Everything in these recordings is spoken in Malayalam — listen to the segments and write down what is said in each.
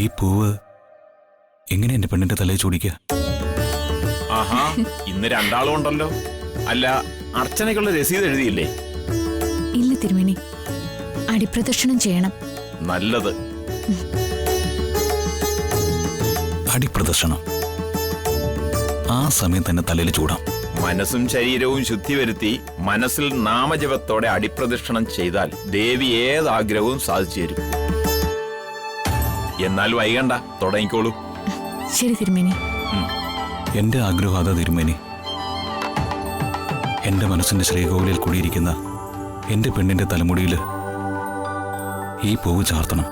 ഈ പൂവ് എങ്ങനെ എന്റെ പെണ്ണിന്റെ തലയിൽ ചൂടിക്കുക? ആഹാ, ഇന്ന് രണ്ടാളും ഉണ്ടല്ലോ. അല്ല, അർച്ചനയ്ക്കുള്ള രസീത് എഴുതിയില്ലേ? ഇല്ല തിരുമേനി, അടിപ്രദക്ഷിണം ചെയ്യണം. നല്ലത്. അടിപ്രദർശനം ആ സമയം തന്നെ തലയിൽ ചൂടാം. മനസ്സും ശരീരവും ശുദ്ധി വരുത്തി മനസ്സിൽ നാമജപത്തോടെ അടിപ്രദക്ഷിണം ചെയ്താൽ ദേവി ഏതാഗ്രഹവും സാധിച്ചു തരും. എന്നാൽ വൈകണ്ട, തുടങ്ങിക്കോളൂ. ശരി തിരുമേനി. എന്റെ ആഗ്രഹം അതാ തിരുമേനി. എന്റെ മനസ്സിന്റെ ശ്രീകോവിലിൽ കൂടിയിരിക്കുന്ന എന്റെ പെണ്ണിന്റെ തലമുടിയിൽ ഈ പൂവ് ചാർത്തണം.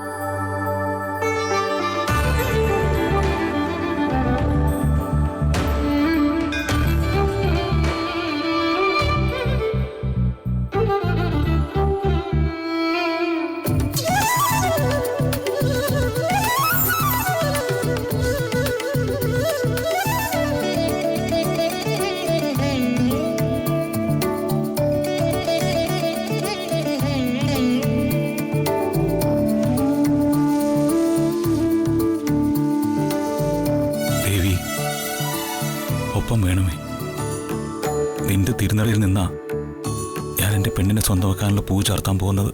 ഒപ്പം വേണമേ. നിന്റെ തിരുനടയിൽ നിന്നാ ഞാൻ എന്റെ പെണ്ണിനെ സ്വന്തമാക്കാനുള്ള പൂ ചാർത്താൻ പോകുന്നത്.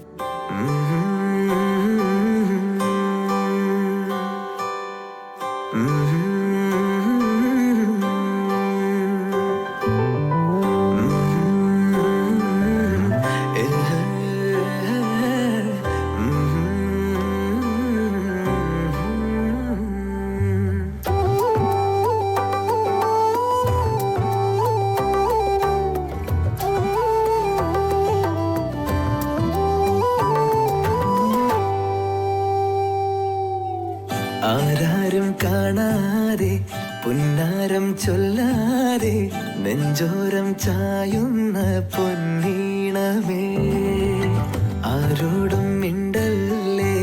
ആരാരും കാണാതെ പുന്നാരം ചൊല്ലാതെ നെഞ്ചോരം ചായുന്ന പൊന്നീണമേ, ആരോടും മിണ്ടല്ലേ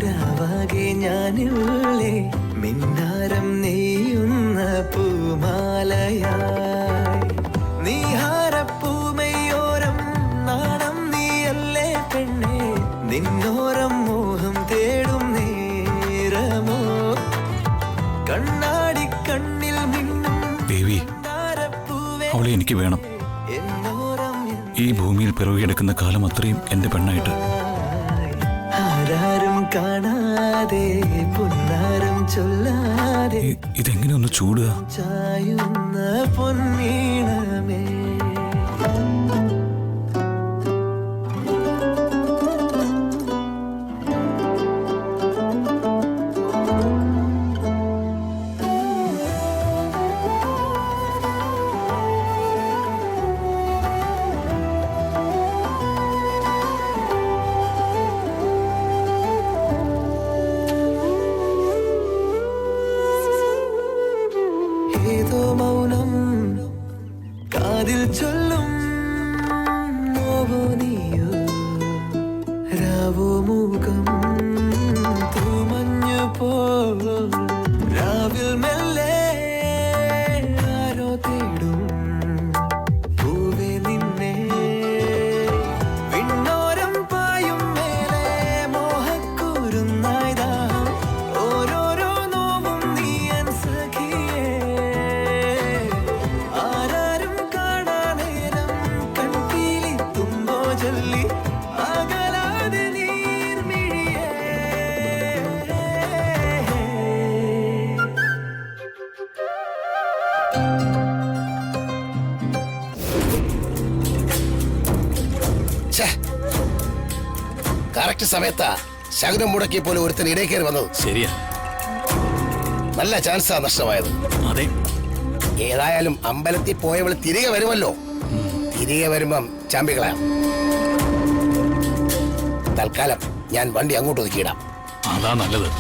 രാവാകെ ഞാനില്ലേ മിന്നാരം നെയ്യുന്ന പൂമാലയായി. നീഹാരപ്പൂമയോരം നാണം നീയല്ലേ പെണ്ണെ, നിന്നോരം മോഹം തേടും നേരമോ, കണ്ണാടി കണ്ണിൽ മിന്നും ദേവി, അവളെ എനിക്ക് വേണം. ഈ ഭൂമിയിൽ പിറവിയെടുക്കുന്ന കാലം അത്രയും എന്റെ പെണ്ണായിട്ട്. ആരാരും കാണാതെ പുന്നാരം ചൊല്ലാതെ ഇതെങ്ങനെ ഒന്ന് ചൂടുക? ചായുന്ന പൊന്നീണമേ. ഏതോ മൗനം കാതിൽ ചൊല്ലും നോവോ നീയോ രാവോ മൂകം തൂമഞ്ഞു പോ രാവിൽ മെല്ലെ ആരോ തേടും പൂവേ നിന്നെ, വിണ്ണോരം പായും മേലെ മോഹക്കൂരുന്നായി ദാഹം ഓരോരോ നോവും നീയൻ സഖിയേ. ആരാരും കാണാനേരം കൺപീലി തുമ്പോ ചൊല്ലി അകലാതെ നീർമിഴിയേ. കറക്റ്റ് സമയത്താ ശകുനം മുടക്കിയ പോലെ ഒരുത്തൻ ഇടയിൽ കയറി വന്നത്. ശരിയാ, നല്ല ചാൻസാ നഷ്ടമായത്. അതെ. ഏതായാലും അമ്പലത്തിൽ പോയവൾ തിരികെ വരുമല്ലോ. തിരികെ വരുമ്പം ചാമ്പികളാം. തൽക്കാലം ഞാൻ വണ്ടി അങ്ങോട്ട് ഒതുക്കിയിടാം. അതാ നല്ലത്.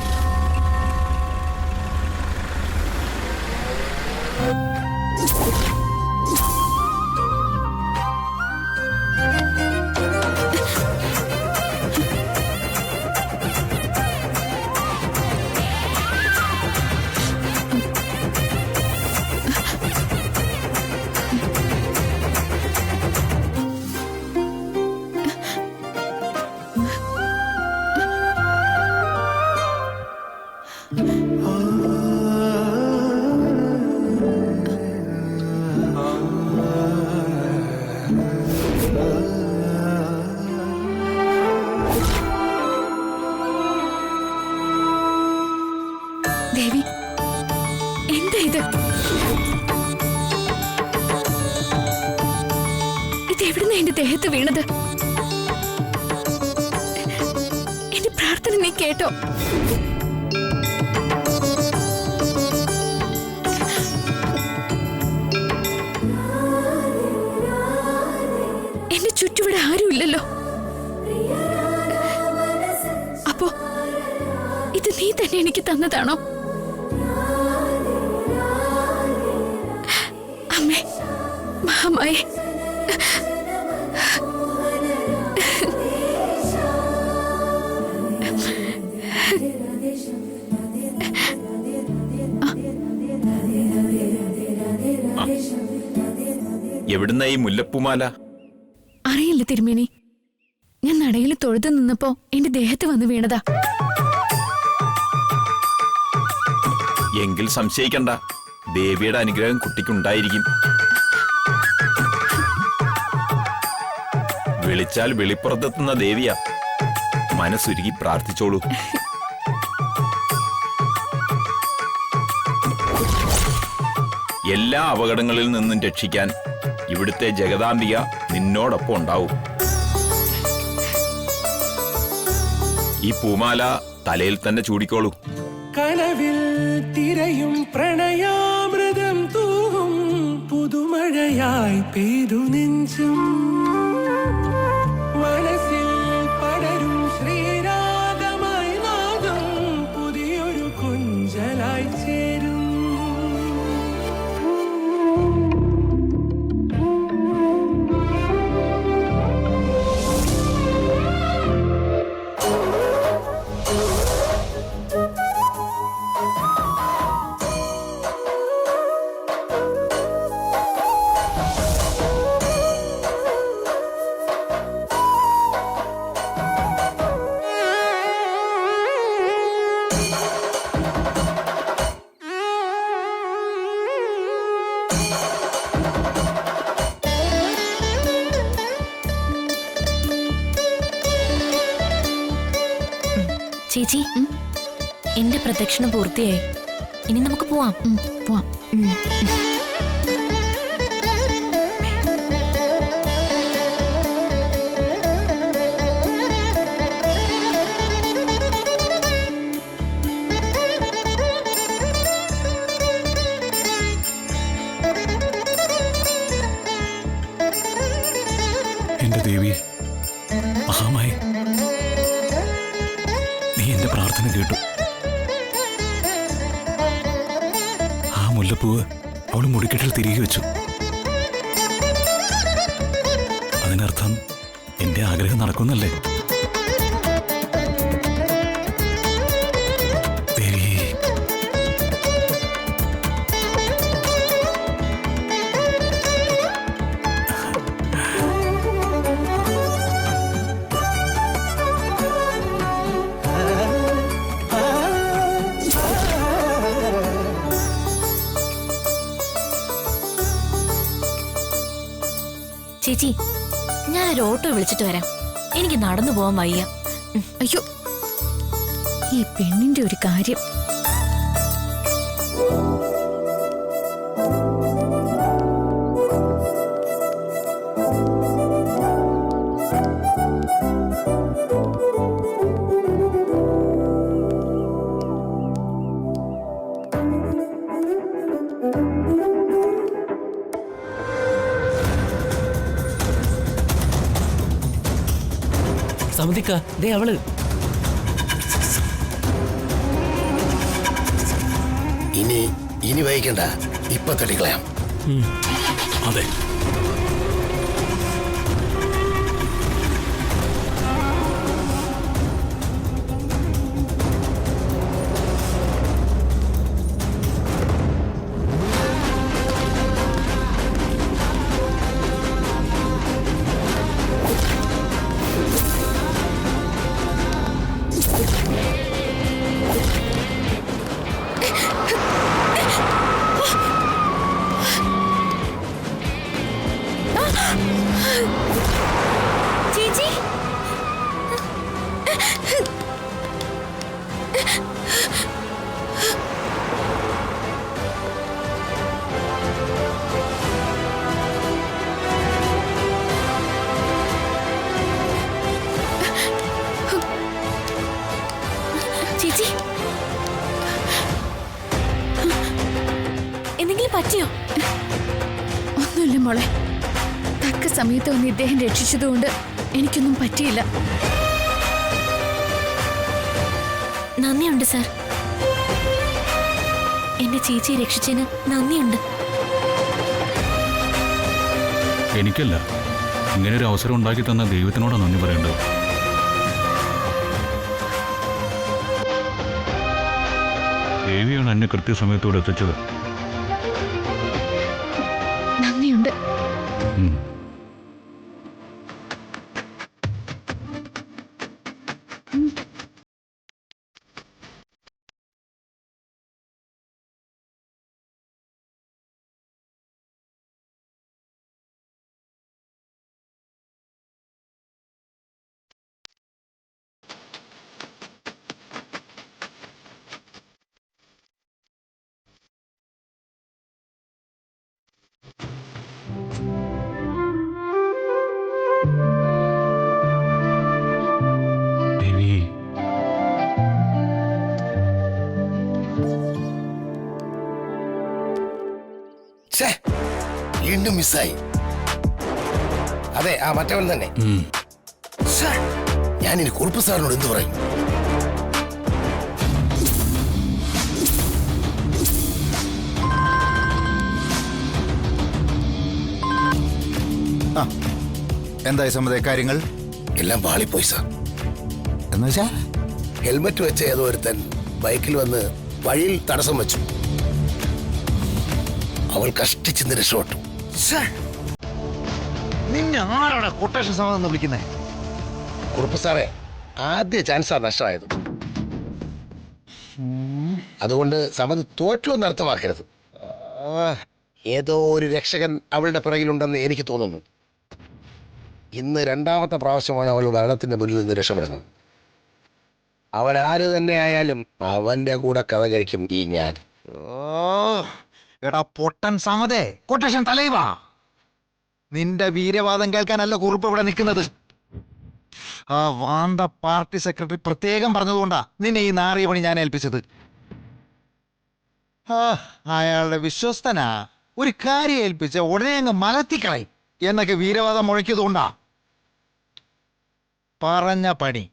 ദേഹത്ത് വീണത്. എന്റെ പ്രാർത്ഥന നീ കേട്ടോ? എന്റെ ചുറ്റുവിടെ ആരുമില്ലല്ലോ. അപ്പോ ഇത് നീ തന്നെ എനിക്ക് തന്നതാണോ? അമ്മേ, മഹാമായേ, എവിടുന്ന ഈ മുല്ലപ്പൂമാല? അറിയില്ല തിരുമേനി. ഞാൻ നടയിൽ തൊഴുതു നിന്നപ്പോ എന്റെ ദേഹത്ത് വന്ന് വീണതാ. എങ്കിൽ സംശയിക്കണ്ട, ദേവിയുടെ അനുഗ്രഹം കുട്ടിക്കുണ്ടായിരിക്കും. വിളിച്ചാൽ വെളിപ്പുറത്തെത്തുന്ന ദേവിയാ. മനസ്സുരുകി പ്രാർത്ഥിച്ചോളൂ. എല്ലാ അപകടങ്ങളിൽ നിന്നും രക്ഷിക്കാൻ ഇവിടുത്തെ ജഗദാംബിക നിന്നോടൊപ്പം ഉണ്ടാവും. ഈ പൂമാല തലയിൽ തന്നെ ചൂടിക്കോളൂ. കനവിൽ തിരയും പ്രണയാമൃതം തൂവും പുതുമഴയായി പെയ്തു നെഞ്ചും മനസ്സിൽ പടരും ശ്രീരാഗമായി നാദം പുതിയൊരു കൊഞ്ചലായി ചേരും. ചേച്ചി, എന്റെ പ്രദക്ഷിണം പൂർത്തിയായി. ഇനി നമുക്ക് പോവാം. പോവാം. എന്റെ ദേവി, മഹാമായി, നീ എന്റെ പ്രാർത്ഥന കേട്ടു. ആ മുല്ലപ്പൂവ് അവൾ മുടിക്കെട്ടിൽ തിരികെ വെച്ചു. അതിനർത്ഥം എന്റെ ആഗ്രഹം നടക്കുന്നല്ലേ? ദേവി, ചേച്ചി, ഞാനൊരു ഓട്ടോ വിളിച്ചിട്ട് വരാം. എനിക്ക് നടന്നു പോവാൻ വയ്യ. അയ്യോ, ഈ പെണ്ണിന്റെ ഒരു കാര്യം. സമിതിക്ക, ദേ അവള്. ഇനി വൈകണ്ട, ഇപ്പൊ തടിക്കളയാം. അതെ. ചേച്ചി, പറ്റിയോ? ഒന്നുമില്ല മോളെ. തക്ക സമയത്ത് വന്ന് ഇദ്ദേഹം രക്ഷിച്ചതുകൊണ്ട് എനിക്കൊന്നും പറ്റിയില്ല. നന്ദിയുണ്ട് സാർ. എന്റെ ചേച്ചിയെ രക്ഷിച്ചതിന് നന്ദിയുണ്ട്. എനിക്കല്ല, ഇങ്ങനെ ഒരു അവസരം ഉണ്ടാക്കി തന്ന ദൈവത്തിനോടാണ് നന്ദി പറയേണ്ടത്. ദേവിയാണ് എന്നെ കൃത്യസമയത്തോടെ എത്തിച്ചത്. നന്ദിയുണ്ട്. ദേവി, ഛേ, വീണ്ടും മിസ്സായി. അതെ, ആ മറ്റവൻ തന്നെ. ഛേ, ഞാനിനി കുറുപ്പ് സാറിനോട് എന്ത് പറയും? എന്തായി സമ്മതേ കാര്യങ്ങൾ? എല്ലാം പാളിപ്പോയി സാർ. എന്ന് വെച്ചാ ഹെൽമറ്റ് വെച്ച ഏതോ ഒരുത്തൻ ബൈക്കിൽ വന്ന് വഴിയിൽ തടസ്സം വെച്ചു. അവൾ കഷ്ടിച്ച് രക്ഷപ്പെട്ടു. നിന്നെ ആരാണ് കൊട്ടേഷൻ സമ്മതം വിളിക്കുന്നേ? കുറുപ്പ് സാറേ, ആദ്യ ചാൻസാണ് നഷ്ടമായത്. അതുകൊണ്ട് സമ്മതി തോറ്റു അർത്ഥമാക്കരുത്. ഏതോ ഒരു രക്ഷകൻ അവളുടെ പിറകിലുണ്ടെന്ന് എനിക്ക് തോന്നുന്നു. ഇന്ന് രണ്ടാമത്തെ പ്രാവശ്യമാണ് അവൾ മരണത്തിന്റെ മുന്നിൽ നിന്ന് രക്ഷപ്പെടുന്നത്. അവൻ ആര് തന്നെ ആയാലും അവന്റെ കൂടെ കഥ കഴിക്കും ഈ ഞാൻ. എടാ പൊട്ടൻ സമ്മതേ, കൊട്ടേഷൻ തലൈവാ. നിന്റെ വീരവാദം കേൾക്കാനല്ല കുറുപ്പ് ഇവിടെ നിൽക്കുന്നത്. ആ വാന്ത പാർട്ടി സെക്രട്ടറി പ്രത്യേകം പറഞ്ഞതുകൊണ്ടാ നിന്നെ ഈ നാറിയ പണി ഞാൻ ഏൽപ്പിച്ചത്. അയാളുടെ വിശ്വസ്തനാ. ഒരു കാര്യം ഏൽപ്പിച്ച ഉടനെ അങ്ങ് മലത്തിക്കളയും എന്നൊക്കെ വീരവാദം മുഴക്കിയതുകൊണ്ടാ. പറഞ്ഞ പണി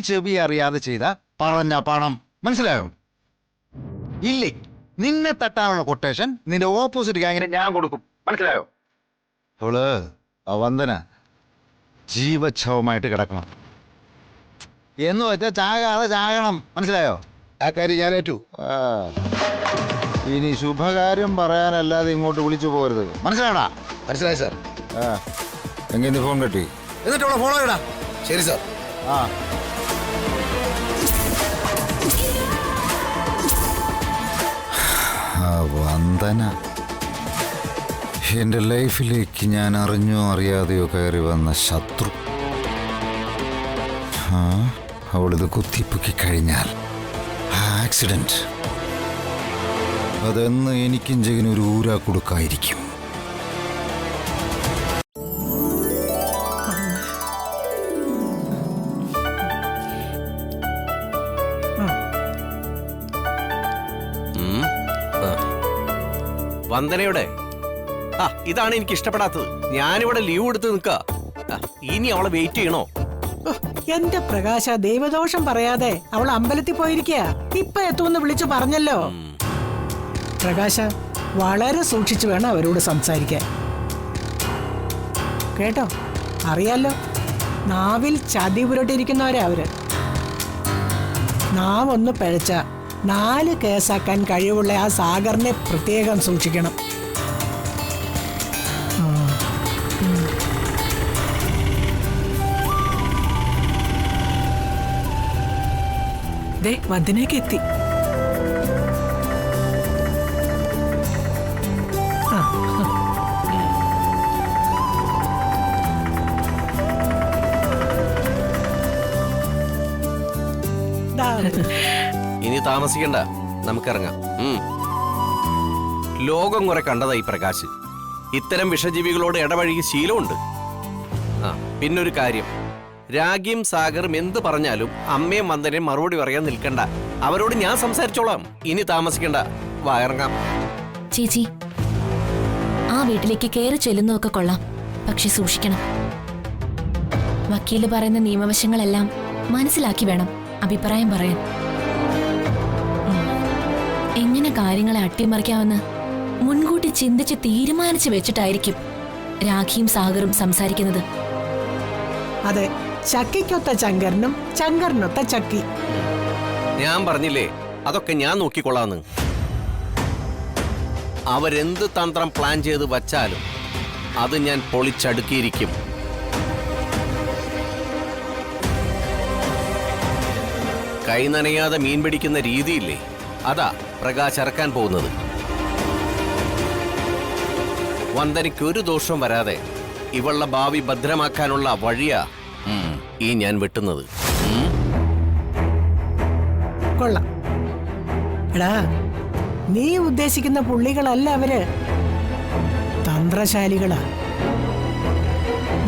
ചെവി അറിയാതെ ചെയ്ത പറഞ്ഞ പണം. മനസ്സിലായോ? ഇല്ലേ, നിന്നെ തട്ടാനുള്ള കൊട്ടേഷൻ നിന്റെ ഓപ്പോസിറ്റ് ഗാങ്ങിനെ ഞാൻ കൊടുക്കും. മനസ്സിലായോ? അവള് ആ വന്ദന ജീവച്ഛവമായിട്ട് കിടക്കണം. എന്ന് വെച്ചാൽ ചാകാതെ ചാകണം. മനസ്സിലായോ? ആ കാര്യം ഞാൻ ഏറ്റു. ഇനി ശുഭകാര്യം പറയാനല്ലാതെ ഇങ്ങോട്ട് വിളിച്ചു പോരുത്. മനസ്സിലായടാ? മനസ്സിലായി സാർ. എങ്ങനെ ഫോൺ കെട്ടി എന്നിട്ട് അവളെ ഫോളോ ചെയ്യടാ. ശരി സാർ. ആ വന്ദന എൻ്റെ ലൈഫിലേക്ക് ഞാൻ അറിഞ്ഞോ അറിയാതെയോ കയറി വന്ന ശത്രു. അവളിത് കുത്തിപ്പൊക്കി കഴിഞ്ഞാൽ ആക്സിഡന്റ് അതെന്ന് എനിക്കും ജഗനൊരു ഊരാ കൊടുക്കായിരിക്കും. വന്ദനയുടെ ഇതാണ് എനിക്ക് ഇഷ്ടപ്പെടാത്തത്. ഞാനിവിടെ ലീവ് എടുത്ത് നിൽക്ക. ഇനി അവളെ വെയിറ്റ് ചെയ്യണോ? എന്റെ പ്രകാശ, ദൈവദോഷം പറയാതെ അവൾ അമ്പലത്തിൽ പോയിരിക്കുക. ഇപ്പൊ എത്തുമെന്ന് വിളിച്ചു പറഞ്ഞല്ലോ. പ്രകാശ, വളരെ സൂക്ഷിച്ചു വേണം അവരോട് സംസാരിക്കാൻ. കേട്ടോ? അറിയാലോ, നാവിൽ ചതി പുരട്ടിരിക്കുന്നവരാ അവര്. നാവൊന്ന് പിഴച്ച 4 കേസാക്കാൻ കഴിവുള്ള ആ സാഗറിനെ പ്രത്യേകം സൂക്ഷിക്കണം. വന്ദനയ്ക്ക് എത്തി. ഇനി താമസിക്കണ്ട, നമുക്കിറങ്ങാം. ലോകം കുറെ കണ്ടതായി പ്രകാശ്. ഇത്തരം വിഷജീവികളോട് ഇടപഴകി ശീലമുണ്ട്. പിന്നൊരു കാര്യം, രാഗിയും സാഗറും എന്ത് പറഞ്ഞാലും അമ്മയും വന്ദനയും മറുപടി പറയാൻ നിൽക്കണ്ട. അവരോട് ഞാൻ സംസാരിച്ചോളാം. ഇനി താമസിക്കണ്ട, വാ ഇറങ്ങാം. ചേച്ചി, വീട്ടിലേക്ക് കയറി ചെല്ലുന്നതൊക്കെ കൊള്ളാം, പക്ഷെ സൂക്ഷിക്കണം. വക്കീല് പറയുന്ന നിയമവശങ്ങളെല്ലാം മനസ്സിലാക്കി വേണം അഭിപ്രായം പറയാൻ. എങ്ങനെ കാര്യങ്ങളെ അട്ടിമറിക്കാമെന്ന് മുൻകൂട്ടി ചിന്തിച്ച് തീരുമാനിച്ചു വെച്ചിട്ടായിരിക്കും രാഖിയും സാഗറും സംസാരിക്കുന്നത്. അതെ, ചക്കിക്കൊത്ത ചങ്കരനും ചങ്കരനൊത്ത ചക്കി. ഞാൻ പറഞ്ഞില്ലേ, അതൊക്കെ ഞാൻ നോക്കിക്കൊള്ളാന്ന്. അവരെന്ത് തന്ത്രം പ്ലാൻ ചെയ്ത് വച്ചാലും അത് ഞാൻ പൊളിച്ചടുക്കിയിരിക്കും. കൈ നനയാതെ മീൻ പിടിക്കുന്ന രീതിയില്ലേ, അതാ പ്രകാശ് ഇറക്കാൻ പോകുന്നത്. വന്ദനയ്ക്ക് ഒരു ദോഷവും വരാതെ ഇവളുടെ ഭാവി ഭദ്രമാക്കാനുള്ള വഴിയാ ഈ ഞാൻ വെട്ടുന്നത്. കൊള്ളാം. എടാ, നീ ഉദ്ദേശിക്കുന്ന പുള്ളികളല്ല അവര്, തന്ത്രശാലികളാ.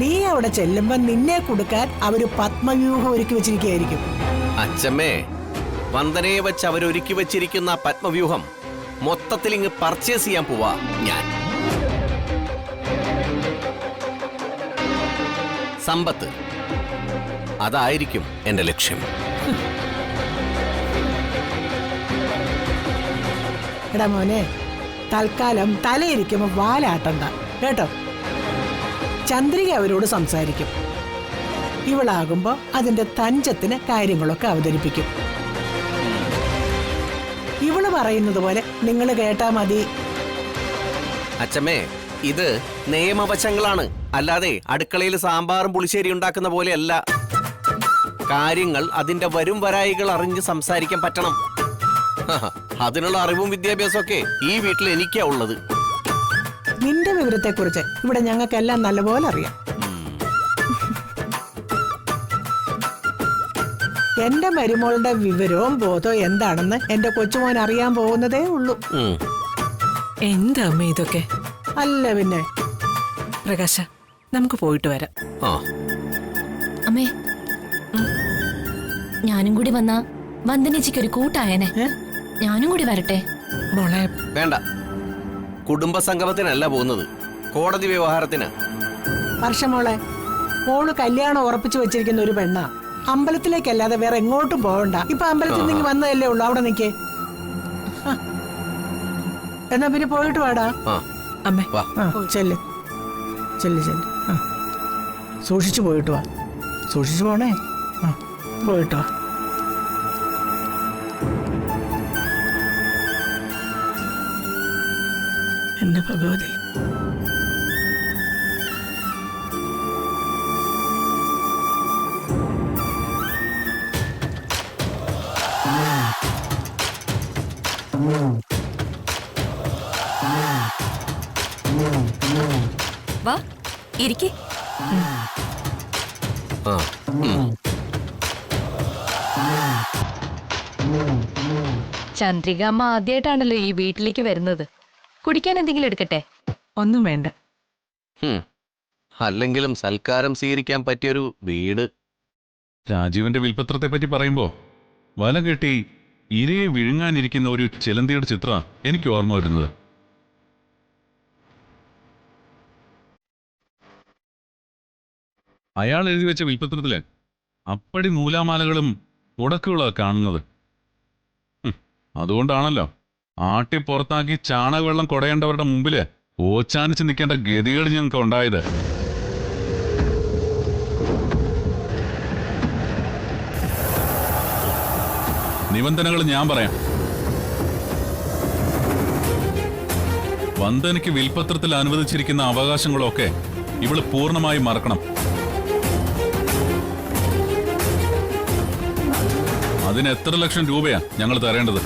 നീ അവിടെ ചെല്ലുമ്പോ നിന്നെ കൊടുക്കാൻ അവര് പത്മവ്യൂഹം ഒരുക്കി വെച്ചിരിക്കുകയായിരിക്കും. അച്ഛമ്മേ, വന്ദനയെ വെച്ച് അവരൊരുക്കി വെച്ചിരിക്കുന്ന പത്മവ്യൂഹം മൊത്തത്തിൽ ഇങ്ങ് പർച്ചേസ് ചെയ്യാൻ പോവാ ഞാൻ. സമ്പത്ത്, അതായിരിക്കും എന്റെ ലക്ഷ്യം. എടാ മോനെ, തൽക്കാലം തലയിരിക്കുമ്പോ വാലാട്ടണ്ട കേട്ടോ. ചന്ദ്രിക അവരോട് സംസാരിക്കും. ഇവളാകുമ്പോ അതിന്റെ തഞ്ചത്തിന് കാര്യങ്ങളൊക്കെ അവതരിപ്പിക്കും. ഇവള് പറയുന്നത് പോലെ നിങ്ങൾ കേട്ടാ മതി. അച്ഛമ്മേ, ഇത് നിയമവശങ്ങളാണ്, അല്ലാതെ അടുക്കളയിൽ സാമ്പാറും പുളിശ്ശേരി ഉണ്ടാക്കുന്ന പോലെയല്ല. കാര്യങ്ങൾ അതിന്റെ വരും വരായികൾ അറിഞ്ഞ് സംസാരിക്കാൻ പറ്റണം. അതിനുള്ള അറിവും വിദ്യാഭ്യാസവും ഒക്കെ ഈ വീട്ടിൽ എനിക്കാ ഉള്ളത്. നിന്റെ വിവരത്തെക്കുറിച്ച് ഇവിടെ ഞങ്ങൾക്കെല്ലാം നല്ലപോലെ അറിയാം. എന്റെ മരുമോളുടെ വിവരവും ബോധവും എന്താണെന്ന് എന്റെ കൊച്ചുമോൻ അറിയാൻ പോകുന്നതേ ഉള്ളൂ. എന്താ അമ്മ ഇതൊക്കെ? അല്ല പിന്നെ. പ്രകാശ, നമുക്ക് പോയിട്ട് വരാം. അമ്മേ, ഞാനും കൂടി വന്നാ വന്ദനേച്ചിക്ക് ഒരു കൂട്ടായനെ. ഞാനും കൂടി വരട്ടെ? മോളെ വേണ്ട, കുടുംബ സംഗമത്തിനല്ല പോകുന്നത്, കോടതി വ്യവഹാരത്തിന്. വർഷമോളെ, മോള് കല്യാണം ഉറപ്പിച്ചു വെച്ചിരിക്കുന്ന ഒരു പെണ്ണ. അമ്പലത്തിലേക്കല്ലാതെ വേറെ എങ്ങോട്ടും പോകണ്ട. ഇപ്പൊ അമ്പലത്തിൽ നിന്ന് വന്നതല്ലേ ഉള്ളു, അവിടെ നിക്കേ. എന്നാ പിന്നെ പോയിട്ട് വാടാ. അമ്മേ, ചെല്ല് ചെല്ല് ചെല്ല്. സൂക്ഷിച്ചു പോയിട്ട് വാ. സൂക്ഷിച്ചു പോണേ. പോയിട്ട് വാ. എന്റെ ഭഗവതി. വാ, ഇരിക്കേ. ചന്ദ്രികാമ്മ ആദ്യമായിട്ടാണല്ലോ ഈ വീട്ടിലേക്ക് വരുന്നത്. കുടിക്കാൻ എന്തെങ്കിലും എടുക്കട്ടെ? ഒന്നും വേണ്ട. അല്ലെങ്കിലും സൽക്കാരം സ്വീകരിക്കാൻ പറ്റിയൊരു വീട്. രാജീവന്റെ വിൽപത്രത്തെ പറ്റി പറയുമ്പോ വല കെട്ടി ഇരയെ വിഴുങ്ങാനിരിക്കുന്ന ഒരു ചിലന്തിയുടെ ചിത്രം എനിക്ക് ഓർമ്മ വരുന്നത്. അയാൾ എഴുതി വെച്ച വിൽപത്രത്തില് അപ്പടി നൂലാമാലകളും ഉടക്കുകളൊക്കെ കാണുന്നത്. അതുകൊണ്ടാണല്ലോ ആട്ടി പുറത്താക്കി ചാണകവെള്ളം കുടയേണ്ടവരുടെ മുമ്പില് ഓച്ചാനിച്ച് നിൽക്കേണ്ട ഗതികൾ ഞങ്ങൾക്ക് ഉണ്ടായത്. നിബന്ധനകൾ ഞാൻ പറയാം. വന്ദനയ്ക്ക് വിൽപത്രത്തിൽ അനുവദിച്ചിരിക്കുന്ന അവകാശങ്ങളൊക്കെ ഇവള് പൂർണ്ണമായി മറക്കണം. അതിന് എത്ര ലക്ഷം രൂപയാ ഞങ്ങൾ തരേണ്ടത്?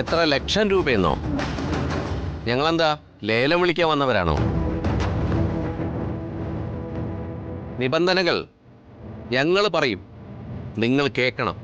എത്ര ലക്ഷം രൂപയെന്നോ? ഞങ്ങളെന്താ ലേലം വിളിക്കാൻ വന്നവരാണോ? നിബന്ധനകൾ ഞങ്ങൾ പറയും, നിങ്ങൾ കേൾക്കണം.